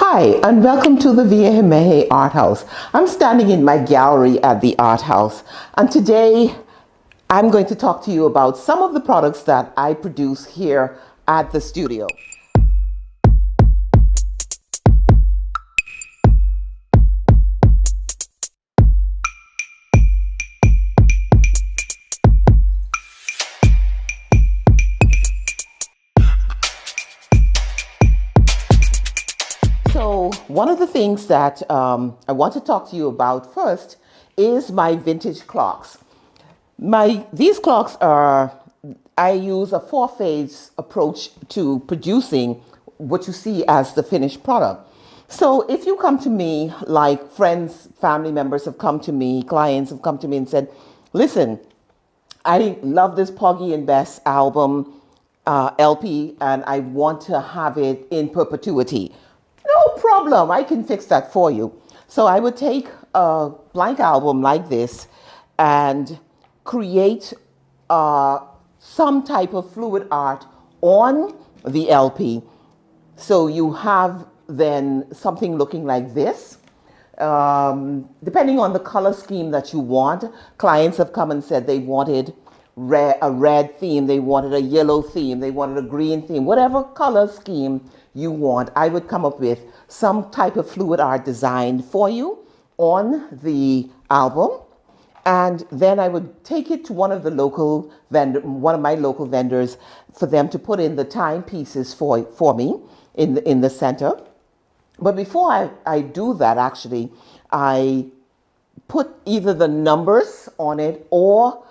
Hi, and welcome to the Vieja Art House. I'm standing in my gallery at the art house, and today I'm going to talk to you about some of the products that I produce here at the studio. So one of the things that I want to talk to you about first is my vintage clocks. These clocks are, I use a four-phase approach to producing what you see as the finished product. So if you come to me, like friends, family members have come to me, clients have come to me and said, listen, I love this Poggy and Bess album, LP, and I want to have it in perpetuity. No problem, I can fix that for you. So I would take a blank album like this and create some type of fluid art on the LP. So you have then something looking like this. Depending on the color scheme that you want, clients have come and said they wanted a red theme, they wanted a yellow theme, they wanted a green theme, whatever color scheme you want, I would come up with some type of fluid art design for you on the album. And then I would take it to one of my local vendors for them to put in the timepieces for me in the center. But before I do that, actually, I put either the numbers on it or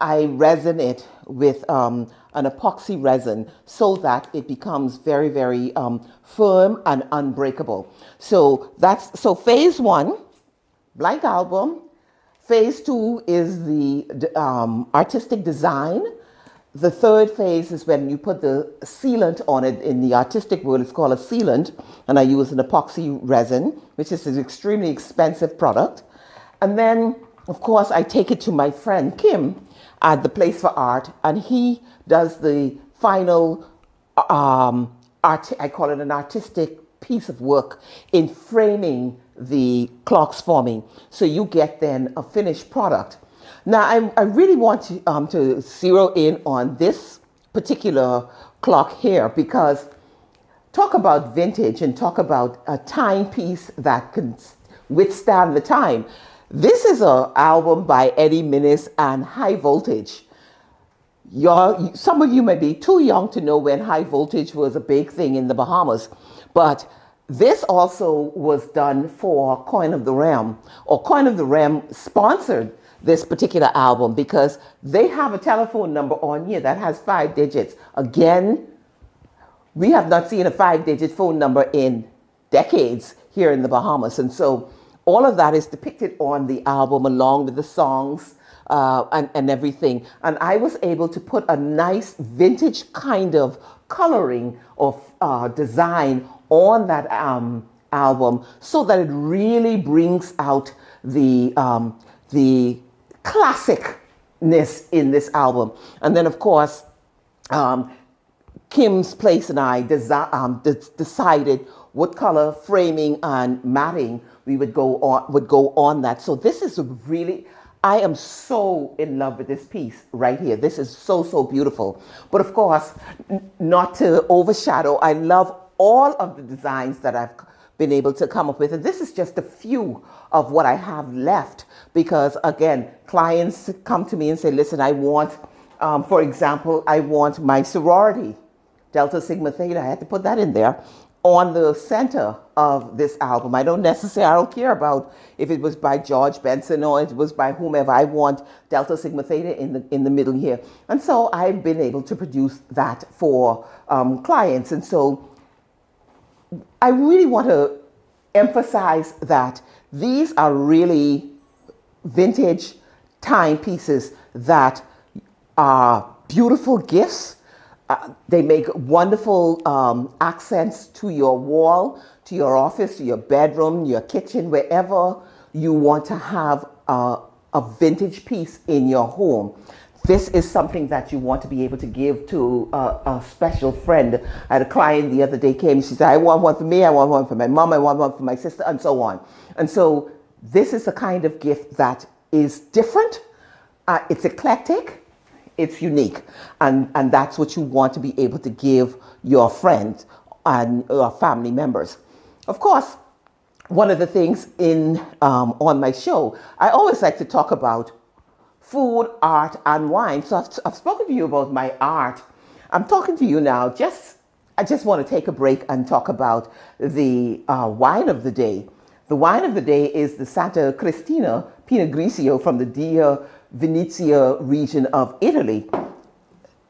I resin it with an epoxy resin so that it becomes very, very firm and unbreakable. So phase one, blank album. Phase two is the artistic design. The third phase is when you put the sealant on it. In the artistic world, it's called a sealant, and I use an epoxy resin, which is an extremely expensive product. And then, of course, I take it to my friend Kim at the Place for Art, and he does the final I call it an artistic piece of work in framing the clocks for me. So you get then a finished product. Now, I really want to zero in on this particular clock here because talk about vintage and talk about a timepiece that can withstand the time. This is an album by Eddie Minnis and High Voltage. Some of you may be too young to know when High Voltage was a big thing in the Bahamas, but this also was done for Coin of the Realm, or Coin of the Realm sponsored this particular album because they have a telephone number on here that has 5 digits. Again, we have not seen a 5-digit phone number in decades here in the Bahamas. And so all of that is depicted on the album along with the songs and everything. And I was able to put a nice vintage kind of coloring of design on that album so that it really brings out the classicness in this album. And then, of course, Kim's Place and I decided what color framing and matting we would go on that. So this is really, I am so in love with this piece right here. This is so beautiful. But of course, not to overshadow, I love all of the designs that I've been able to come up with. And this is just a few of what I have left because, again, clients come to me and say, listen, I want, for example, I want my sorority, Delta Sigma Theta, I had to put that in there, on the center of this album. I don't care about if it was by George Benson or it was by whomever. I want Delta Sigma Theta in the middle here. And so I've been able to produce that for clients. And so I really want to emphasize that these are really vintage timepieces that are beautiful gifts. They make wonderful accents to your wall, to your office, to your bedroom, your kitchen, wherever you want to have a vintage piece in your home. this is something that you want to be able to give to a special friend. I had a client the other day came, she said, I want one for me, I want one for my mom, I want one for my sister, and so on. And so this is a kind of gift that is different, it's eclectic, it's unique, and that's what you want to be able to give your friends and your family members. Of course, one of the things on my show, I always like to talk about food, art, and wine. So I've spoken to you about my art. I'm talking to you now. I just want to take a break and talk about the wine of the day. The wine of the day is the Santa Cristina Pinot Grigio from the Dia Venezia region of Italy.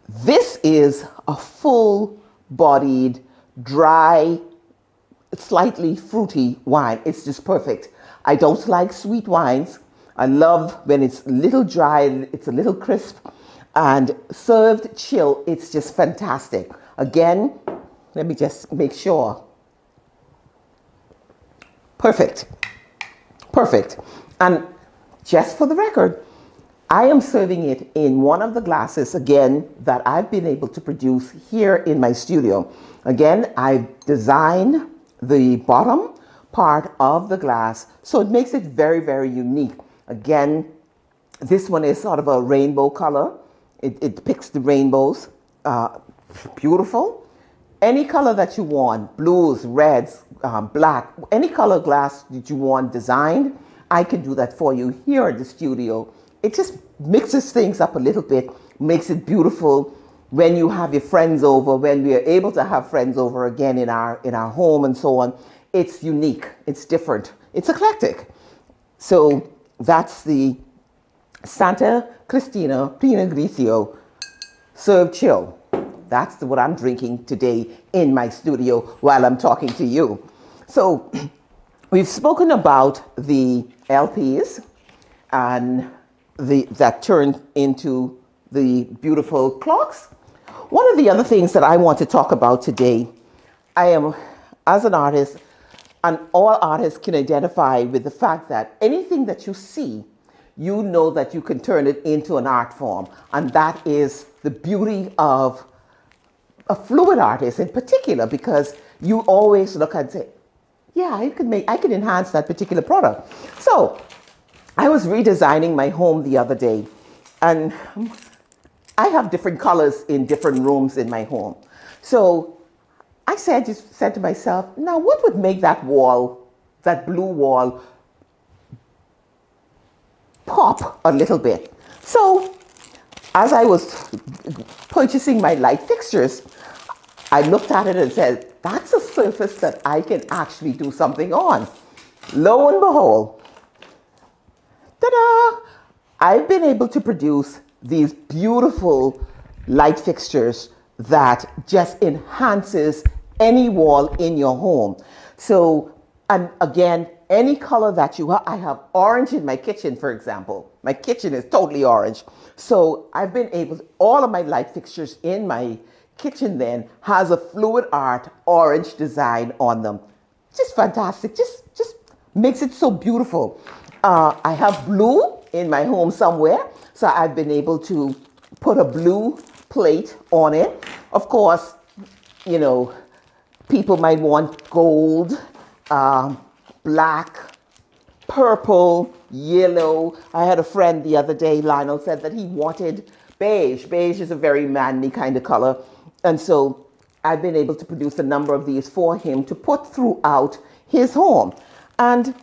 This is a full-bodied, dry, slightly fruity wine. It's just perfect. I don't like sweet wines. I love when it's a little dry, it's a little crisp, and served chill, it's just fantastic. Again, let me just make sure. Perfect. Perfect. And just for the record, I am serving it in one of the glasses, again, that I've been able to produce here in my studio. Again, I've designed the bottom part of the glass, so it makes it very, very unique. Again, this one is sort of a rainbow color. It depicts the rainbows. Beautiful. Any color that you want, blues, reds, black, any color glass that you want designed, I can do that for you here at the studio. It just mixes things up a little bit, makes it beautiful when you have your friends over, when we are able to have friends over again in our home and so on. It's unique, it's different, it's eclectic. So that's the Santa Cristina Pinot Grigio served chill. That's what I'm drinking today in my studio while I'm talking to you. So we've spoken about the LPs and that turned into the beautiful clocks. One of the other things that I want to talk about today, I am, as an artist, and all artists can identify with the fact that anything that you see, you know that you can turn it into an art form. And that is the beauty of a fluid artist in particular, because you always look and say, yeah, I could enhance that particular product. So I was redesigning my home the other day, and I have different colors in different rooms in my home. So I just said to myself, now what would make that wall, that blue wall, pop a little bit? So as I was purchasing my light fixtures, I looked at it and said, that's a surface that I can actually do something on. Lo and behold, ta-da! I've been able to produce these beautiful light fixtures that just enhances any wall in your home. So, and again, any color that you have, I have orange in my kitchen, for example. My kitchen is totally orange. So I've been able to, all of my light fixtures in my kitchen then has a fluid art orange design on them. Just fantastic, just makes it so beautiful. I have blue in my home somewhere, so I've been able to put a blue plate on it. Of course, you know, people might want gold, black, purple, yellow. I had a friend the other day, Lionel, said that he wanted beige. Beige is a very manly kind of color. And so I've been able to produce a number of these for him to put throughout his home. And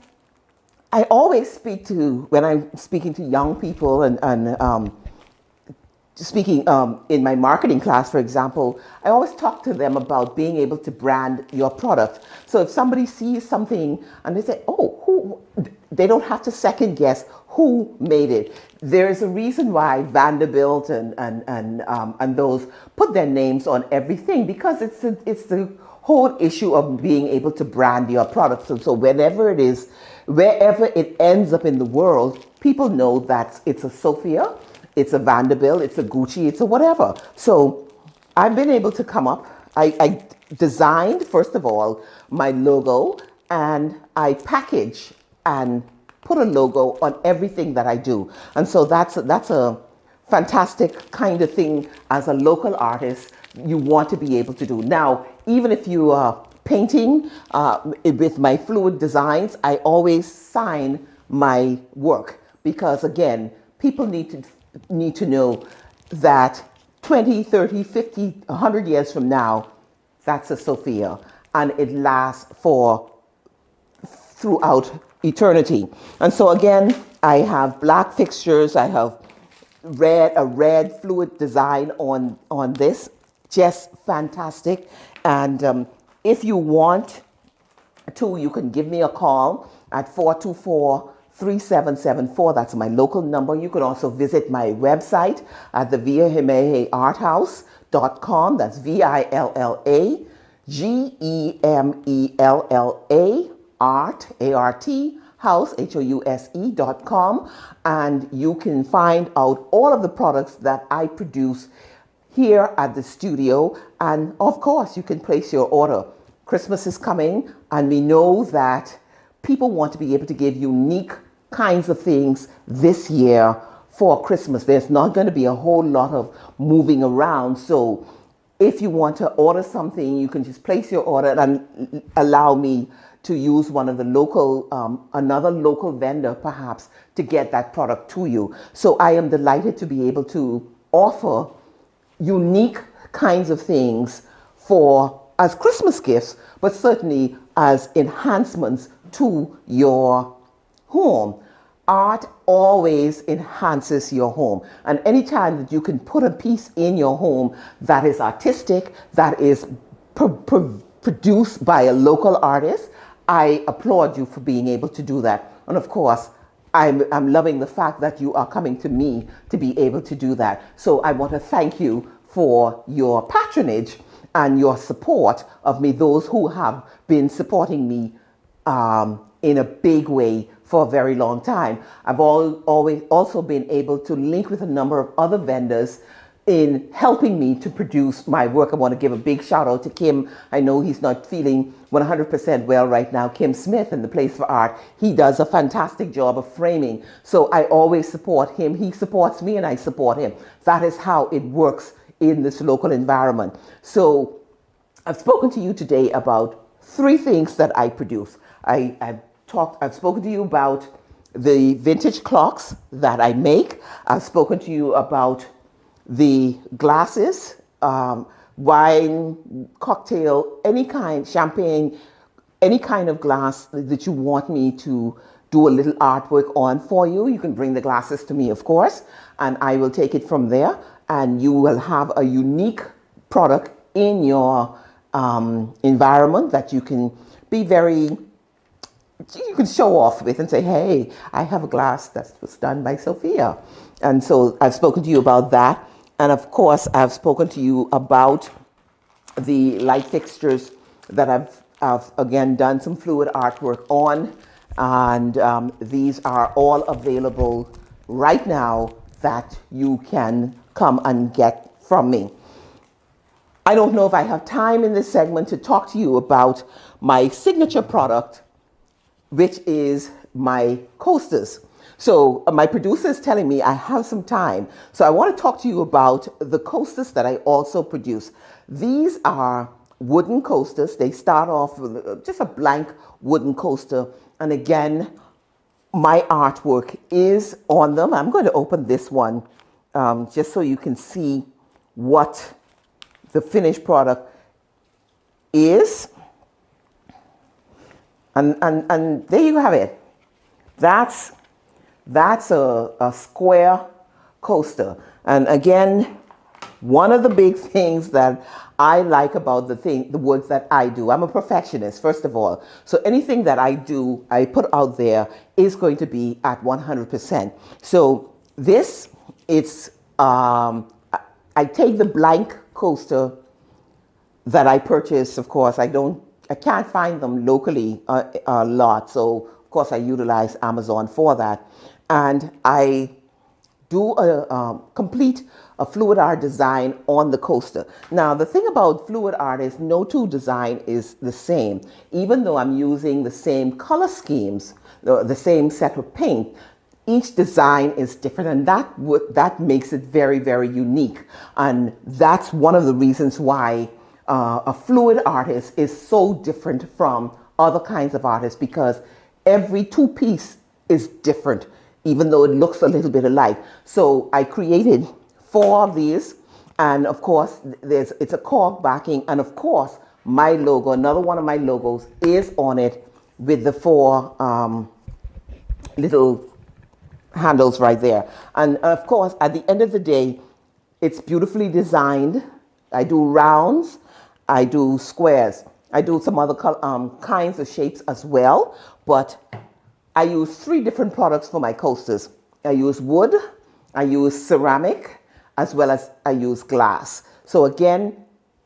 I always speak to, when I'm speaking to young people and speaking in my marketing class, for example, I always talk to them about being able to brand your product. So if somebody sees something and they say, oh, they don't have to second guess who made it. There's a reason why Vanderbilt and those put their names on everything, because it's the whole issue of being able to brand your products. And so wherever it ends up in the world, people know that it's a Sophia, it's a Vanderbilt, it's a Gucci, it's a whatever. So I've been able to come up, I designed, first of all, my logo, and I package and put a logo on everything that I do. And so that's a fantastic kind of thing as a local artist you want to be able to do. Now, even if you are painting with my fluid designs, I always sign my work because, again, people need to know that 20, 30, 50, 100 years from now, that's a Sophia, and it lasts for throughout eternity. And so again, I have black fixtures. I have a red fluid design on this, just fantastic. And if you want to, you can give me a call at 424-3774. That's my local number. You can also visit my website at the villagemellaarthouse.com. That's VILLAGEMELLA art, A-R-T, house, HOUSE.com. And you can find out all of the products that I produce here at the studio. And of course, you can place your order. Christmas is coming, and we know that people want to be able to give unique kinds of things this year for Christmas. There's not going to be a whole lot of moving around. So if you want to order something, you can just place your order and allow me to use one of the local, another local vendor perhaps, to get that product to you. So I am delighted to be able to offer unique kinds of things as Christmas gifts, but certainly as enhancements to your home. Art always enhances your home. And anytime that you can put a piece in your home that is artistic, that is produced by a local artist, I applaud you for being able to do that. And of course, I'm loving the fact that you are coming to me to be able to do that. So I want to thank you for your patronage and your support of me, those who have been supporting me in a big way for a very long time. I've always also been able to link with a number of other vendors in helping me to produce my work. I want to give a big shout out to Kim. I know he's not feeling 100% well right now. Kim Smith in the Place for Art. He does a fantastic job of framing. So I always support him. He supports me and I support him. That is how it works in this local environment. So I've spoken to you today about 3 things that I produce. I've spoken to you about the vintage clocks that I make. I've spoken to you about the glasses, wine, cocktail, any kind, champagne, any kind of glass that you want me to do a little artwork on for you. You can bring the glasses to me, of course, and I will take it from there. And you will have a unique product in your environment that you can you can show off with and say, hey, I have a glass that was done by Sophia. And so I've spoken to you about that. And of course, I've spoken to you about the light fixtures that I've again done some fluid artwork on. And these are all available right now that you can come and get from me. I don't know if I have time in this segment to talk to you about my signature product, which is my coasters. So my producer is telling me I have some time. So I want to talk to you about the coasters that I also produce. These are wooden coasters. They start off with just a blank wooden coaster. And again, my artwork is on them. I'm going to open this one just so you can see what the finished product is. And there you have it. That's a square coaster. And again, one of the big things that I like about the work that I do, I'm a perfectionist, first of all. So anything that I do, I put out there is going to be at 100%. So this, I take the blank coaster that I purchased. Of course, I can't find them locally a lot. So of course I utilize Amazon for that. And I do complete a fluid art design on the coaster. Now, the thing about fluid art is no two design is the same. Even though I'm using the same color schemes, the same set of paint, each design is different, and that makes it very, very unique. And that's one of the reasons why a fluid artist is so different from other kinds of artists, because every two-piece is different, even though it looks a little bit alike. So I created 4 of these, and of course it's a cork backing, and of course my logo, another one of my logos, is on it with the 4 little handles right there. And of course, at the end of the day, it's beautifully designed. I do rounds, I do squares, I do some other kinds of shapes as well, but I use 3 different products for my coasters. I use wood, I use ceramic, as well as I use glass. So again,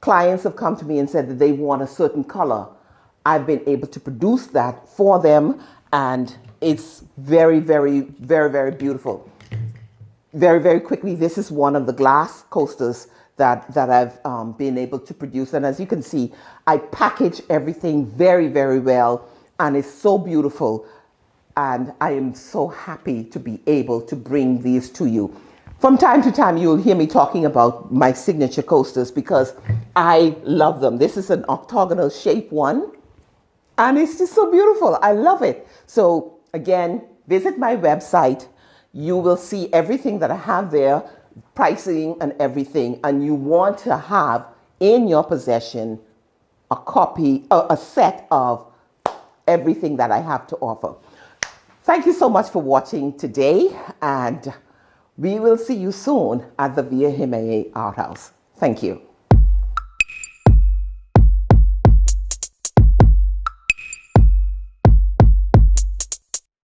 clients have come to me and said that they want a certain color. I've been able to produce that for them, and it's very, very, very, very beautiful. Very, very quickly, this is one of the glass coasters that I've been able to produce. And as you can see, I package everything very, very well, and it's so beautiful. And I am so happy to be able to bring these to you. From time to time, you'll hear me talking about my signature coasters because I love them. This is an octagonal shape one, and it's just so beautiful. I love it. So again, visit my website. You will see everything that I have there, pricing and everything. And you want to have in your possession a copy, a set of everything that I have to offer. Thank you so much for watching today, and we will see you soon at the Via Jimenez Art House. Thank you.